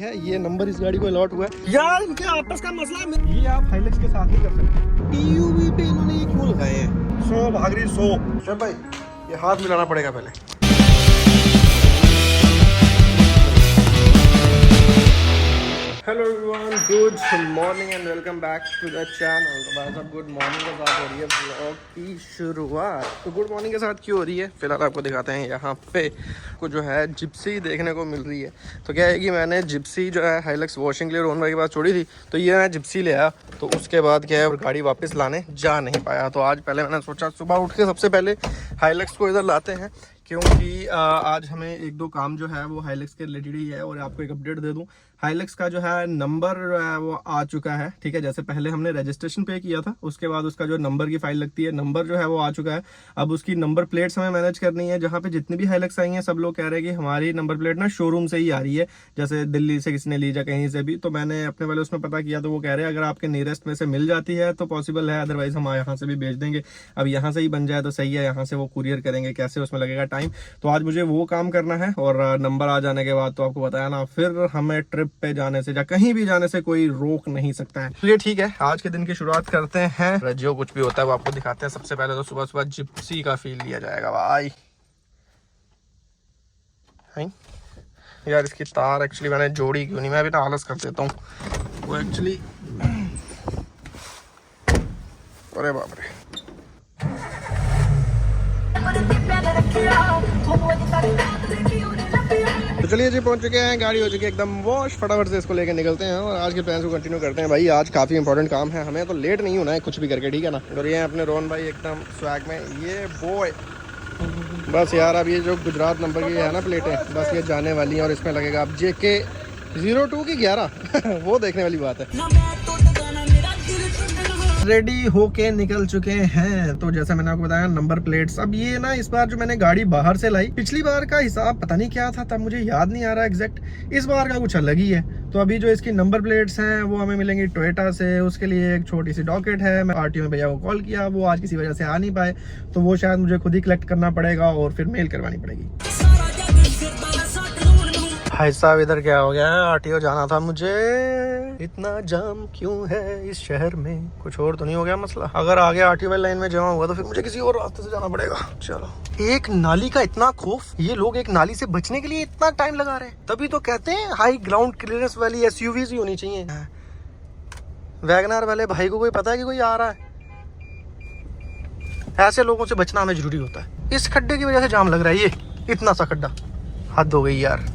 है ये नंबर इस गाड़ी को अलॉट हुआ है यार, इनके आपस का मसला है। ये आप हाइलेक्स के साथ नहीं कर सकते। टीयूवी पे इन्होंने ये क्यों लगाए हैं? 100 भाग रही 100। चल भाई ये हाथ मिलाना पड़ेगा पहले। Hello everyone, good morning and welcome back to the channel. तो भाई साहब गुड मॉर्निंग के साथ हो रही है ब्लॉग की शुरुआत। तो गुड मॉर्निंग के साथ क्यों हो रही है फिलहाल आपको दिखाते हैं। यहाँ पे को जो है जिप्सी देखने को मिल रही है। तो क्या है कि मैंने जिप्सी जो है हाइलेक्स वॉशिंग के लिए रोन भाई के पास छोड़ी थी, तो ये मैं जिप्सी ले आया। तो उसके बाद क्या है गाड़ी वापस लाने जा नहीं पाया। तो आज पहले मैंने सोचा सुबह उठ के सबसे पहले हाइलेक्स को इधर लाते हैं, क्योंकि आज हमें एक दो काम जो है वो हाइलेक्स के रिलेटेड ही है। और आपको एक अपडेट दे दूं, हाइलेक्स का जो है नंबर वो आ चुका है। ठीक है, जैसे पहले हमने रजिस्ट्रेशन पे किया था, उसके बाद उसका जो नंबर की फाइल लगती है, नंबर जो है वो आ चुका है। अब उसकी नंबर प्लेट्स हमें मैनेज करनी है। जहाँ पे जितनी भी हाइलेक्स आई हैं सब लोग कह रहे हैं कि हमारी नंबर प्लेट ना शोरूम से ही आ रही है, जैसे दिल्ली से किसी ने ली जा कहीं से भी। तो मैंने अपने वाले उसमें पता किया, तो वो कह रहे हैं अगर आपके नियरेस्ट में से मिल जाती है तो पॉसिबल है, अदरवाइज हम यहाँ से भी भेज देंगे। अब यहाँ से ही बन जाए तो सही है, यहाँ से वो कुरियर करेंगे, कैसे उसमें लगेगा टाइम। तो आज मुझे वो काम करना है और नंबर आ जाने के बाद तो आपको बताया ना, फिर हमें ट्रिप पे जाने से या कहीं भी जाने से कोई रोक नहीं सकता है। चलिए ठीक है, आज के दिन की शुरुआत करते हैं। जो कुछ भी होता है वो आपको दिखाते हैं। सबसे पहले तो सुबह सुबह जिप्सी का फील लिया जाएगा भाई। यार इसकी तार एक्चुअली मैंने जोड़ी क्यों नहीं, मैं अभी ना आलस कर देता हूँ वो एक्चुअली। अरे बाप रे, तो चलिए जी पहुंच चुके हैं, गाड़ी हो चुकी है एकदम वॉश। फटाफट से इसको लेकर निकलते हैं और आज के प्लान को कंटिन्यू करते हैं। भाई आज काफ़ी इंपॉर्टेंट काम है, हमें तो लेट नहीं होना है कुछ भी करके, ठीक है ना। और ये अपने रोहन भाई एकदम स्वैग में, ये बॉय बस यार। अब ये जो गुजरात नंबर की है ना प्लेटें, बस ये जाने वाली हैं और इसमें लगेगा अब JK 02 की 11 वो देखने वाली बात है। रेडी होके निकल चुके हैं। तो जैसा मैंने आपको बताया नंबर प्लेट्स, अब ये ना इस बार जो मैंने गाड़ी बाहर से लाई, पिछली बार का हिसाब पता नहीं क्या था तब, मुझे याद नहीं आ रहा एग्जैक्ट। इस बार का कुछ अलग ही है। तो अभी जो इसकी नंबर प्लेट्स हैं वो हमें मिलेंगी टोयोटा से। उसके लिए एक छोटी सी डॉकेट है। मैं RTO में भैया को कॉल किया, वो आज किसी वजह से आ नहीं पाए, तो वो शायद मुझे खुद ही कलेक्ट करना पड़ेगा और फिर मेल करवानी पड़ेगी। भाई साहब इधर क्या हो गया है, RTO जाना था मुझे। इतना जाम क्यों है इस शहर में? कुछ और तो नहीं हो गया मसला? अगर आगे RTO लाइन में जमा हुआ तो फिर मुझे किसी और रास्ते से जाना पड़ेगा। चलो, एक नाली का इतना खौफ, ये लोग एक नाली से बचने के लिए इतना टाइम लगा रहे हैं। तभी तो कहते हैं हाई ग्राउंड क्लियरेंस वाली SUVs ही होनी चाहिए। वैगनआर वाले भाई को कोई पता है कि कोई आ रहा है? ऐसे लोगों से बचना हमें जरूरी होता है। इस खड्डे की वजह से जाम लग रहा है, ये इतना सा खड्डा, हद हो गई यार।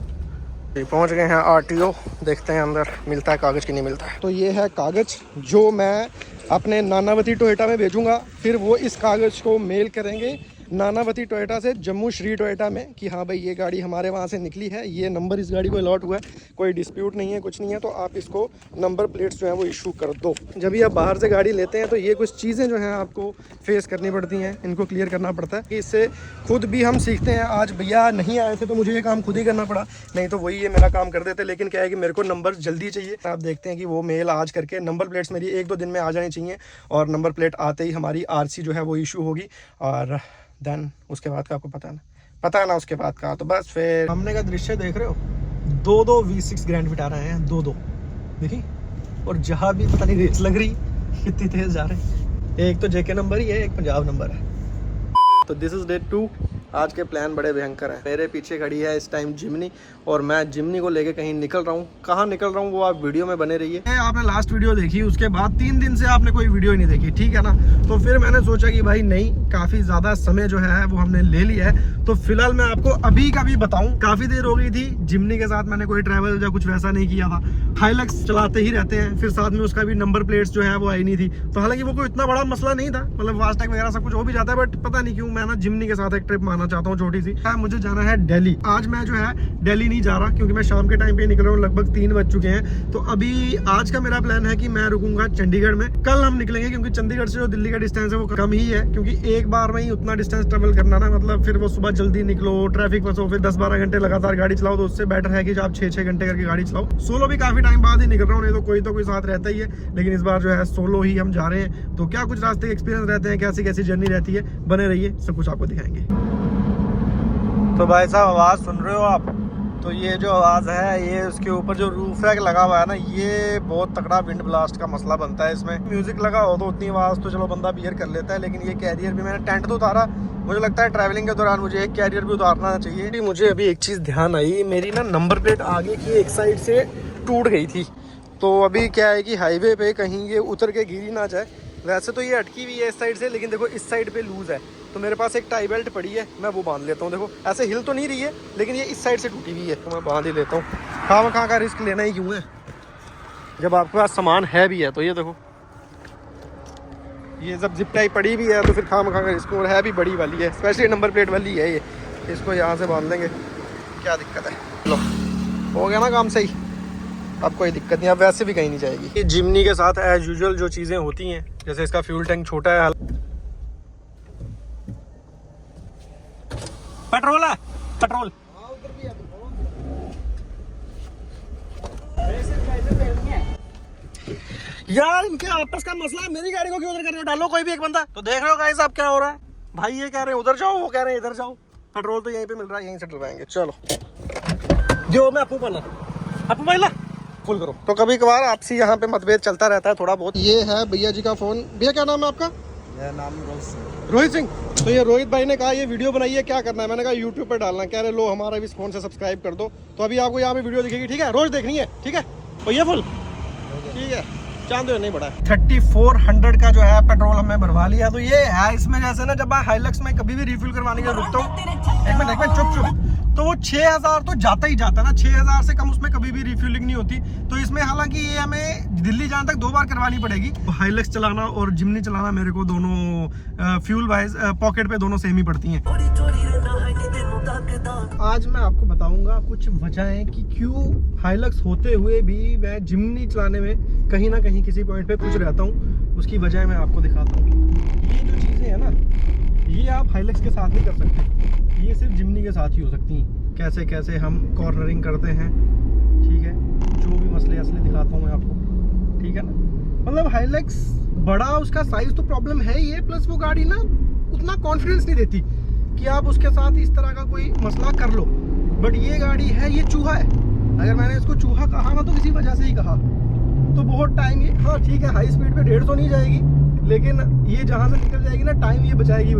पहुंच गए हैं RTO, देखते हैं अंदर मिलता है कागज़ कि नहीं मिलता है। तो ये है कागज़ जो मैं अपने नानावती टोयोटा में भेजूंगा। फिर वो इस कागज़ को मेल करेंगे नानावती टोयोटा से जम्मू श्री टोयोटा में कि हाँ भाई ये गाड़ी हमारे वहाँ से निकली है, ये नंबर इस गाड़ी को अलॉट हुआ है, कोई डिस्प्यूट नहीं है, कुछ नहीं है। तो आप इसको नंबर प्लेट्स जो है वो इशू कर दो। जब भी आप बाहर से गाड़ी लेते हैं तो ये कुछ चीज़ें जो हैं आपको फेस करनी पड़ती हैं, इनको क्लियर करना पड़ता है। इससे खुद भी हम सीखते हैं। आज भैया नहीं आए थे तो मुझे ये काम खुद ही करना पड़ा, नहीं तो वही ये मेरा काम कर देते। लेकिन क्या है कि मेरे को नंबर जल्दी चाहिए। आप देखते हैं कि वो मेल आज करके नंबर प्लेट्स मेरी 1-2 दिन में आ जानी चाहिए। और नंबर प्लेट आते ही हमारी RC जो है वो इशू होगी। और देन उसके बाद का आपको पता है ना उसके बाद का। तो बस फिर हमने का दृश्य देख रहे हो, 2 V6 ग्रैंड विटारा रहे हैं, 2 देखिए। और जहाँ भी पता नहीं रेस लग रही कितनी तेज जा रहे हैं। एक तो JK नंबर ही है, एक पंजाब नंबर है। तो दिस इज डे 2। आज के प्लान बड़े भयंकर हैं। मेरे पीछे खड़ी है इस टाइम जिमनी और मैं जिमनी को लेके कहीं निकल रहा हूँ। कहाँ निकल रहा हूँ वो आप वीडियो में बने रहिए। आपने लास्ट वीडियो देखी, उसके बाद 3 दिन से आपने कोई वीडियो ही नहीं देखी, ठीक है ना। तो फिर मैंने सोचा कि भाई नहीं, काफी ज्यादा समय जो है वो हमने ले लिया है। तो फिलहाल मैं आपको अभी का भी बताऊं, काफी देर हो गई थी जिमनी के साथ मैंने कोई ट्रैवल या कुछ वैसा नहीं किया था। हाइलेक्स चलाते ही रहते हैं, फिर साथ में उसका भी नंबर प्लेट्स जो है वो आई नहीं थी। तो हालांकि वो कोई इतना बड़ा मसला नहीं था, मतलब फास्टैग वगैरह सब कुछ हो भी जाता है, बट पता नहीं क्यों मैं ना जिमनी के साथ एक ट्रिप मारना चाहता हूँ छोटी सी। मुझे जाना है दिल्ली। आज मैं जो है दिल्ली नहीं जा रहा, क्योंकि मैं शाम के टाइम पे निकल रहा हूँ, लगभग 3 बज चुके हैं। तो अभी आज का मेरा प्लान है कि मैं रुकूंगा चंडीगढ़ में। कल हम निकलेंगे, क्योंकि चंडीगढ़ से जो दिल्ली का डिस्टेंस है वो कम ही है। क्योंकि एक बार में ही उतना डिस्टेंस ट्रेवल करना ना, मतलब फिर वो सुबह जल्दी निकलो, ट्रैफिक फंसो, फिर 10-12 घंटे लगातार गाड़ी चलाओ। तो उससे बेटर है कि आप 6-6 घंटे करके गाड़ी चलाओ। सोलो भी काफी टाइम बाद ही निकल रहा हूँ, नहीं तो कोई साथ रहता ही है। लेकिन इस बार जो है सोलो ही हम जा रहे हैं। तो क्या कुछ रास्ते के एक्सपीरियंस रहते हैं, कैसी कैसी जर्नी रहती है, बने रहिए, सब कुछ आपको दिखाएंगे। तो भाई साहब आवाज सुन रहे हो आप, तो ये जो आवाज़ है, ये उसके ऊपर जो रूफ रैक लगा हुआ है ना, ये बहुत तगड़ा विंड ब्लास्ट का मसला बनता है इसमें। म्यूजिक लगा हो तो उतनी आवाज़ तो चलो बंदा बियर कर लेता है, लेकिन ये कैरियर भी, मैंने टेंट तो उतारा, मुझे लगता है ट्रैवलिंग के दौरान मुझे एक कैरियर भी उतारना चाहिए। मुझे अभी एक चीज़ ध्यान आई, मेरी ना नंबर प्लेट आगे की एक साइड से टूट गई थी। तो अभी क्या है कि हाईवे पे कहीं ये उतर के गिरी ना जाए। वैसे तो ये अटकी हुई है इस साइड से, लेकिन देखो इस साइड पे लूज़ है, तो मेरे पास एक टाई बेल्ट पड़ी है, मैं वो बांध लेता हूँ। देखो ऐसे हिल तो नहीं रही है, लेकिन ये इस साइड से टूटी हुई है, तो मैं बांध ही लेता हूँ। कहाँ का रिस्क लेना ही क्यों है जब आपके पास सामान है भी है। तो ये देखो, ये जब जिप टाई पड़ी भी है तो फिर कहाँ का रिस्क, और है भी बड़ी वाली है, स्पेशली नंबर प्लेट वाली है ये। इसको यहाँ से बांध लेंगे, क्या दिक्कत है। लो, हो गया ना काम सही, अब कोई दिक्कत नहीं, अब वैसे भी कहीं नहीं जाएगी। ये जिमनी के साथ एज यूजुअल जो चीज़ें होती हैं, जैसे इसका फ्यूल टैंक छोटा है, पेट्रोल है, पेट्रोल यार इनके आपस का मसला है। मेरी गाड़ी को क्यों उधर कर रहे हो, डालो कोई भी एक बंदा। तो देख रहे हो गाइस आप क्या हो रहा है, भाई ये कह रहे हैं उधर जाओ, वो कह रहे हैं इधर जाओ। पेट्रोल तो यहीं पे मिल रहा है, यहीं से डलवाएंगे। चलो जो मैं आपको पाला, आपको पाला फुल करो। तो कभी कभार आपसी यहाँ पे मतभेद चलता रहता है थोड़ा बहुत। ये है भैया जी का फोन। भैया क्या नाम है आपका? मेरा नाम रोहित सिंह। तो ये रोहित भाई ने कहा ये वीडियो बनाइए, क्या करना है? मैंने कहा यूट्यूब पर डालना। कह रहे लो हमारा भी फोन से सब्सक्राइब कर दो। तो अभी आपको यहाँ पे वीडियो दिखेगी, ठीक है, रोज देखनी है, ठीक है। तो ये फुल ठीक है, चांद नहीं बढ़ा। 3400 का जो है पेट्रोल हमने भरवा लिया। तो ये है इसमें जैसे ना, जब मैं हाइलक्स में कभी भी रिफिल करवाने के लिए रुकता हूँ, एक मिनट चुप, तो वो 6000 तो जाता ही जाता है ना, 6000 से कम उसमें कभी भी रिफ्यूलिंग नहीं होती। तो इसमें हालांकि ये हमें दिल्ली जाने तक 2 बार करवानी पड़ेगी। हाइलक्स चलाना और जिमनी चलाना मेरे को दोनों फ्यूल वाइज पॉकेट पे दोनों सेम ही पड़ती हैं। आज मैं आपको बताऊंगा कुछ वजहें कि क्यों हाइलक्स होते हुए भी मैं जिमनी चलाने में कहीं ना कहीं किसी पॉइंट पे खुश रहता हूँ। उसकी वजह मैं आपको दिखाता हूँ। ये जो चीज़ें हैं ना, ये आप हाइलक्स के साथ नहीं कर सकते, ये सिर्फ जिमनी के साथ ही हो सकती हैं। कैसे कैसे हम कॉर्नरिंग करते हैं, ठीक है, जो भी मसले असले दिखाता हूँ मैं आपको, ठीक है ना। मतलब हाइलक्स बड़ा, उसका साइज तो प्रॉब्लम है ही है, प्लस वो गाड़ी ना उतना कॉन्फिडेंस नहीं देती कि आप उसके साथ इस तरह का कोई मसला कर लो। बट ये गाड़ी है, ये चूहा है। अगर मैंने इसको चूहा कहा ना तो किसी वजह से ही कहा। तो बहुत टाइम ये, हाँ ठीक है, हाई स्पीड पे 150 नहीं जाएगी, लेकिन ये जहाँ से निकल जाएगी ना, टाइम ये बचाएगी।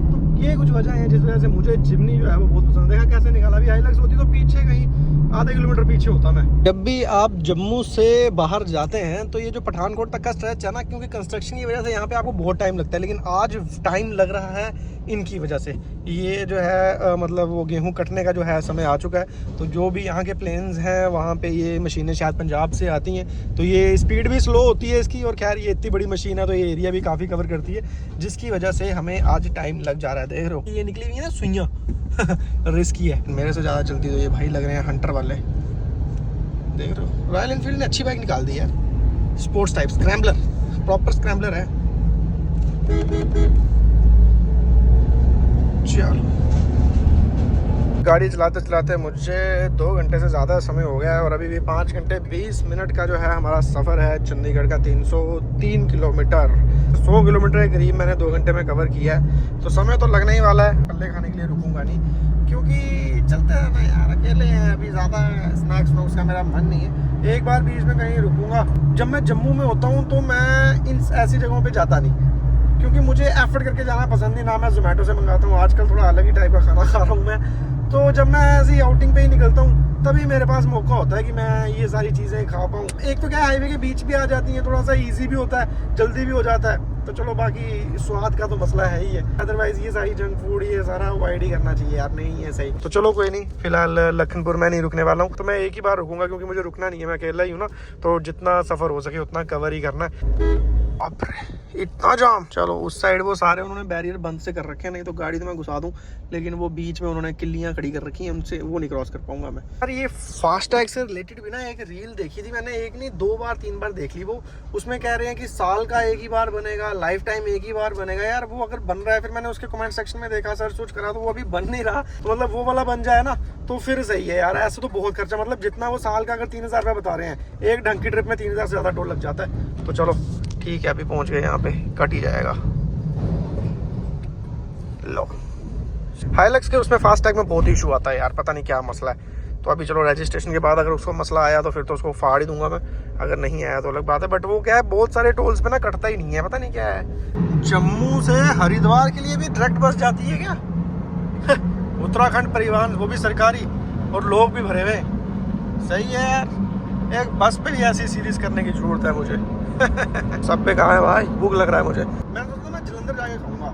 तो ये कुछ वजह है जिस वजह से मुझे जिमनी जो है वो बहुत पसंद है। देखा कैसे निकाला, अभी हाइलक्स होती तो पीछे कहीं आधे किलोमीटर पीछे होता मैं। जब भी आप जम्मू से बाहर जाते हैं तो ये जो पठानकोट तक का स्ट्रेच है ना, क्योंकि कंस्ट्रक्शन की वजह से यहाँ पे आपको बहुत टाइम लगता है, लेकिन आज टाइम लग रहा है इनकी वजह से। ये जो है मतलब वो गेहूं कटने का जो है समय आ चुका है। तो जो भी यहाँ के प्लेन्स हैं वहाँ पे ये मशीनें शायद पंजाब से आती हैं, तो ये स्पीड भी स्लो होती है इसकी। और खैर ये इतनी बड़ी मशीन है तो ये एरिया भी काफ़ी कवर करती है, जिसकी वजह से हमें आज टाइम लग जा रहा है। देख रहे हो ये निकली हुई है ना सुइयाँ रिस्की है। मेरे से ज़्यादा चलती तो ये भाई लग रहे हैं हंटर वाले। देख रहे हो रॉयल एनफील्ड ने अच्छी बाइक निकाल दी यार, sports type scrambler, proper scrambler है। चलो गाड़ी चलाते चलाते मुझे 2 घंटे से ज़्यादा समय हो गया है, और अभी भी 5 घंटे 20 मिनट का जो है हमारा सफ़र है चंडीगढ़ का। 303 किलोमीटर, 100 किलोमीटर के करीब मैंने 2 घंटे में कवर किया है। तो समय तो लगने ही वाला है। पल्ले खाने के लिए रुकूंगा नहीं, क्योंकि चलते हैं ना यार, अकेले हैं अभी, ज़्यादा स्नैक्स व्नैक्स का मेरा मन नहीं है। एक बार बीच में कहीं रुकूंगा। जब मैं जम्मू में होता हूँ तो मैं इन ऐसी जगहों पे जाता नहीं, क्योंकि मुझे एफर्ट करके जाना पसंद नहीं। ना मैं जोमेटो से मंगाता हूँ, आजकल थोड़ा अलग ही टाइप का खाना खा रहा हूँ मैं। तो जब मैं ऐसी आउटिंग पे ही निकलता हूँ तभी मेरे पास मौका होता है कि मैं ये सारी चीज़ें खा पाऊँ। एक तो क्या हाईवे के बीच भी आ जाती हैं, थोड़ा सा इजी भी होता है, जल्दी भी हो जाता है। तो चलो बाकी स्वाद का तो मसला है ही है, अदरवाइज ये सारी जंक फूड ये सारा अवॉइड ही करना चाहिए यार, नहीं है सही। तो चलो कोई नहीं, फिलहाल लखनपुर में नहीं रुकने वाला हूँ। तो मैं एक ही बार रुकूंगा, क्योंकि मुझे रुकना नहीं है, मैं अकेला ही हूँ ना, तो जितना सफ़र हो सके उतना कवर ही करना है। अब इतना जाम। चलो उस साइड वो सारे उन्होंने बैरियर बंद से कर रखे हैं, नहीं तो गाड़ी तो मैं घुसा दूं, लेकिन वो बीच में उन्होंने किल्लियां खड़ी कर रखी हैं, उनसे वो नहीं क्रॉस कर पाऊंगा मैं। यार ये फास्टैग से रिलेटेड भी ना एक रील देखी थी मैंने, एक नहीं 2 बार 3 बार देख ली वो। उसमें कह रहे हैं कि साल का एक ही बार बनेगा, लाइफ टाइम एक ही बार बनेगा। यार वो अगर बन रहा है, फिर मैंने उसके कमेंट सेक्शन में देखा, सर्च सोच करा, तो वो अभी बन नहीं रहा। तो मतलब वो वाला बन जाए ना तो फिर सही है यार। ऐसे तो बहुत खर्चा, मतलब जितना वो साल का अगर 3000 रुपये बता रहे हैं, एक ढंग की ट्रिप में 3000 से ज़्यादा टोल लग जाता है। तो चलो ठीक है, अभी पहुंच गए यहाँ पे, कट ही जाएगा। लो हाइलक्स के उसमें फास्टैग में बहुत इशू आता है यार, पता नहीं क्या मसला है। तो अभी चलो रजिस्ट्रेशन के बाद अगर उसको मसला आया तो फिर तो उसको फाड़ ही दूंगा मैं, अगर नहीं आया तो अलग बात है। बट वो क्या है, बहुत सारे टोल्स पे ना कटता ही नहीं है, पता नहीं क्या है। जम्मू से हरिद्वार के लिए भी डायरेक्ट बस जाती है क्या? उत्तराखंड परिवहन, वो भी सरकारी, और लोग भी भरे हुए। सही है यार, एक बस पे भी ऐसी सीरीज करने की जरूरत है मुझे। सब पे कहाँ है भाई, भूख लग रहा है मुझे। मैं सोचता मैं जलंधर जाके खाऊंगा,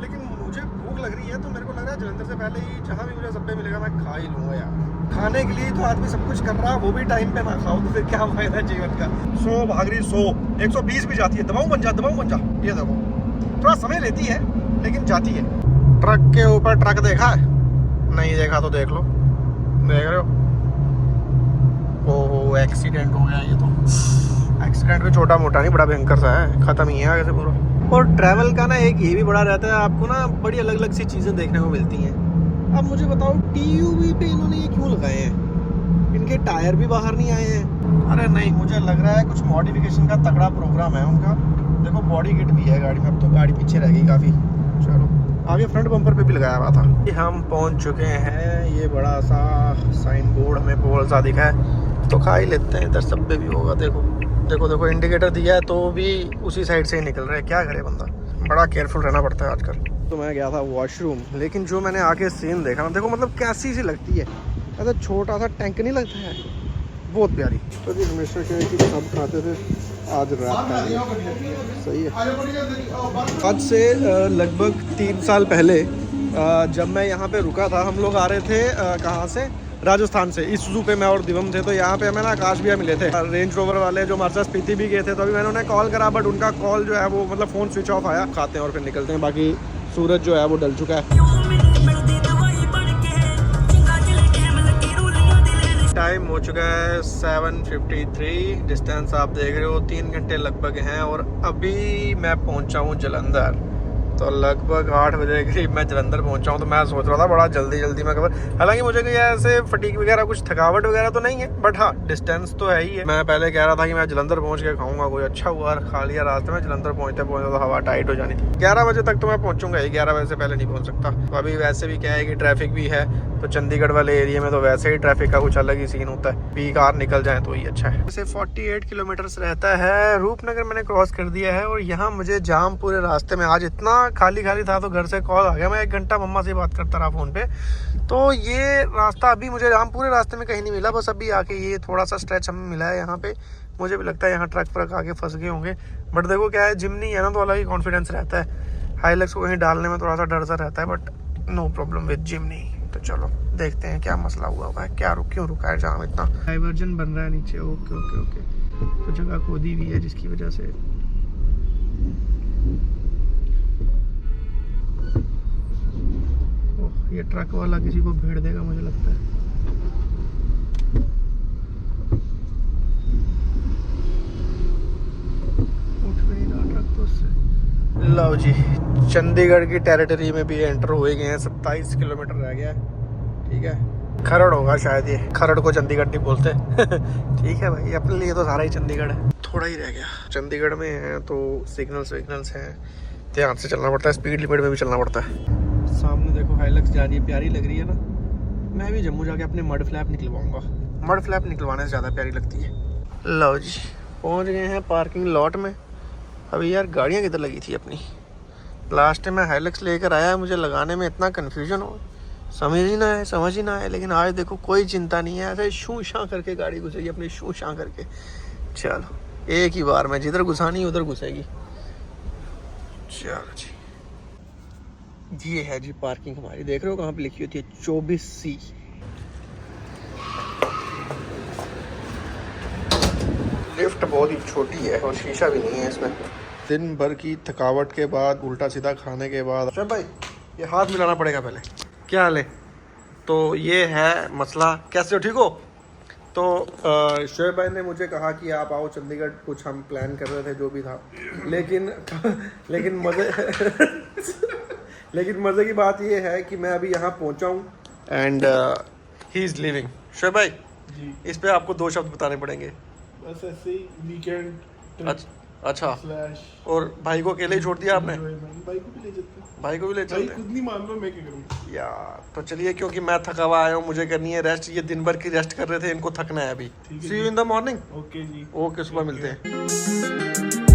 लेकिन मुझे भूख लग रही है तो मेरे को लग रहा है जलंधर से पहले ही जहाँ भी मुझे सब पे मिलेगा मैं खा ही लूँगा यार। खाने के लिए तो आदमी सब कुछ कर रहा है, वो भी टाइम पे ना खाओ तो फिर क्या फायदा जीवन का। 100 भाग रही 100, 120 भी जाती है। दबाऊ बन जा, दबाऊ बन जा। ये देखो थोड़ा समय लेती है लेकिन जाती है। ट्रक के ऊपर ट्रक देखा है? नहीं देखा तो देख लो, देख रहे हो? ओहो एक्सीडेंट हो गया। ये तो एक्सीडेंट भी छोटा मोटा नहीं, बड़ा भयंकर सा है, खत्म ही है आगे से पूरा। और ट्रैवल का ना एक ये भी बड़ा रहता है, आपको ना बड़ी अलग अलग सी चीज़ें देखने को मिलती हैं। अब मुझे बताओ TUV पे इन्होंने ये क्यों लगाए हैं? इनके टायर भी बाहर नहीं आए हैं। अरे नहीं, मुझे लग रहा है कुछ मॉडिफिकेशन का तगड़ा प्रोग्राम है उनका। देखो बॉडी किट भी है गाड़ी में, अब तो गाड़ी पीछे रह गई काफ़ी। चलो आगे फ्रंट बम्पर पे भी लगाया हुआ था। हम पहुंच चुके हैं, ये बड़ा सा साइन बोर्ड हमें बोल सा दिखा है, तो खा ही लेते हैं। इधर सब पे भी होगा, देखो देखो देखो इंडिकेटर दिया है तो भी उसी साइड से ही निकल रहा है। क्या करे बंदा, बड़ा केयरफुल रहना पड़ता है आजकल। तो मैं गया था वॉशरूम, लेकिन जो मैंने आके सीन देखा ना, देखो मतलब कैसी सी लगती है, ऐसा छोटा सा टैंक नहीं लगता है, बहुत प्यारी। तो जी हमेशा क्या है कि सब खाते थे, आज रात का सही है। आज से लगभग 3 साल पहले जब मैं यहाँ पे रुका था, हम लोग आ रहे थे कहाँ से, राजस्थान से। इस जू पे मैं और दिवम थे, तो यहाँ पे हमें ना आकाश भैया मिले थे, रेंज रोवर वाले, जो हमारे साथ स्पीति भी गए थे। तो अभी मैंने उन्हें कॉल करा, बट उनका कॉल जो है वो मतलब फ़ोन स्विच ऑफ आया। खाते हैं और फिर निकलते हैं, बाकी सूरज जो है वो डल चुका है। टाइम हो चुका है 7:53, डिस्टेंस आप देख रहे हो 3 घंटे लगभग हैं, और अभी मैं पहुंचा हूँ जलंधर। तो लगभग 8 बजे के करीब मैं जलंधर पहुंचा हूँ। तो मैं सोच रहा था बड़ा जल्दी मैं कवर, हालांकि मुझे कोई ऐसे फटीक वगैरह कुछ थकावट वगैरह तो नहीं है, बट हाँ डिस्टेंस तो है ही है। मैं पहले कह रहा था कि मैं जलंधर पहुंच के खाऊंगा, कोई अच्छा हुआ खा लिया रास्ते में। जलंधर पहुंचते तो हवा टाइट हो जानी थी। 11 बजे तक तो मैं पहुंचूंगा ही, 11 बजे से पहले नहीं पहुंच सकता। तो अभी वैसे भी क्या है कि ट्रैफिक भी है, तो चंडीगढ़ वाले एरिया में तो वैसे ही ट्रैफिक का कुछ अलग ही सीन होता है। पीक आवर निकल जाए तो ही अच्छा है। वैसे 48 किलोमीटर्स रहता है। रूपनगर मैंने क्रॉस कर दिया है, और यहाँ मुझे जाम पूरे रास्ते में। आज इतना खाली था तो घर से कॉल आ गया, मैं 1 घंटा मम्मा से बात करता रहा फ़ोन पे। तो ये रास्ता अभी मुझे जाम पूरे रास्ते में कहीं नहीं मिला, बस अभी आके ये थोड़ा सा स्ट्रेच हमें मिला है यहाँ पे। मुझे भी लगता है यहाँ ट्रक पर आके फंस गए होंगे, बट देखो क्या है, जिमनी है ना तो अलग ही कॉन्फिडेंस रहता है। हाईलक्स को कहीं डालने में थोड़ा सा डर सा रहता है, बट नो प्रॉब्लम विद जिमनी। तो चलो देखते हैं क्या मसला हुआ है, क्या क्यों रुका है जाम इतना। डाइवर्जन बन रहा है नीचे, ओके ओके ओके। तो जगह खोदी भी है जिसकी वजह से ये ट्रक वाला किसी को भेड़ देगा मुझे लगता है। उठ भी नहीं रहा ट्रक तो उससे। लो जी, चंडीगढ़ की टेरिटरी में भी एंटर हो गए हैं। 27 किलोमीटर रह गया है। ठीक है, खरड़ होगा शायद, ये खरड़ को चंडीगढ़ नहीं बोलते। ठीक है भाई, अपने लिए तो सारा ही चंडीगढ़ है। थोड़ा ही रह गया। चंडीगढ़ में है तो सिग्नल्स हैं, ध्यान से चलना पड़ता है, स्पीड लिमिट में भी चलना पड़ता है। सामने देखो हाइलक्स जा रही है, प्यारी लग रही है ना। मैं भी जम्मू जाके अपने मड फ्लैप निकलवाऊंगा, मड फ्लैप निकलवाने से ज़्यादा प्यारी लगती है। लो जी, पहुंच गए हैं पार्किंग लॉट में। अभी यार गाड़ियाँ किधर लगी थी अपनी? लास्ट टाइम मैं हाइलक्स लेकर आया, मुझे लगाने में इतना कन्फ्यूजन हो, समझ ही ना आए। लेकिन आज देखो कोई चिंता नहीं है, ऐसे शू शाँ करके गाड़ी घुसेगी अपनी, शू शाँ करके। चलो एक ही बार में जिधर घुसानी उधर घुसेगी। चलो जी, ये है जी पार्किंग हमारी। देख रहे हो कहाँ पे लिखी होती है 24C। लिफ्ट बहुत ही छोटी है और शीशा भी नहीं है इसमें। दिन भर की थकावट के बाद, उल्टा सीधा खाने के बाद, अच्छा भाई ये हाथ मिलाना पड़ेगा पहले। क्या हाल है? तो ये है मसला। कैसे हो, ठीक हो? तो शोएब भाई ने मुझे कहा कि आप आओ चंडीगढ़, कुछ हम प्लान कर रहे थे जो भी था, लेकिन मज़े की बात ये है कि मैं अभी यहाँ पहुँचा हूँ and he is living. Shoaib भाई जी, इस पे आपको 2 शब्द बताने पड़ेंगे। बस ऐसे ही वीकेंड। अच्छा, फ्लैश। और भाई को अकेले ही छोड़ दिया आपने? भाई को भी ले चलते हैं। भाई को भी ले भाई चलते खुद नहीं मान लो, मैं क्या करूँ यार। तो चलिए, क्योंकि मैं थका हुआ आया हूँ, मुझे करनी है रेस्ट। ये दिन भर की रेस्ट कर रहे थे, इनको थकना है अभी। ठीक है see you in the morning. Okay ji. Okay, सुबह मिलते हैं।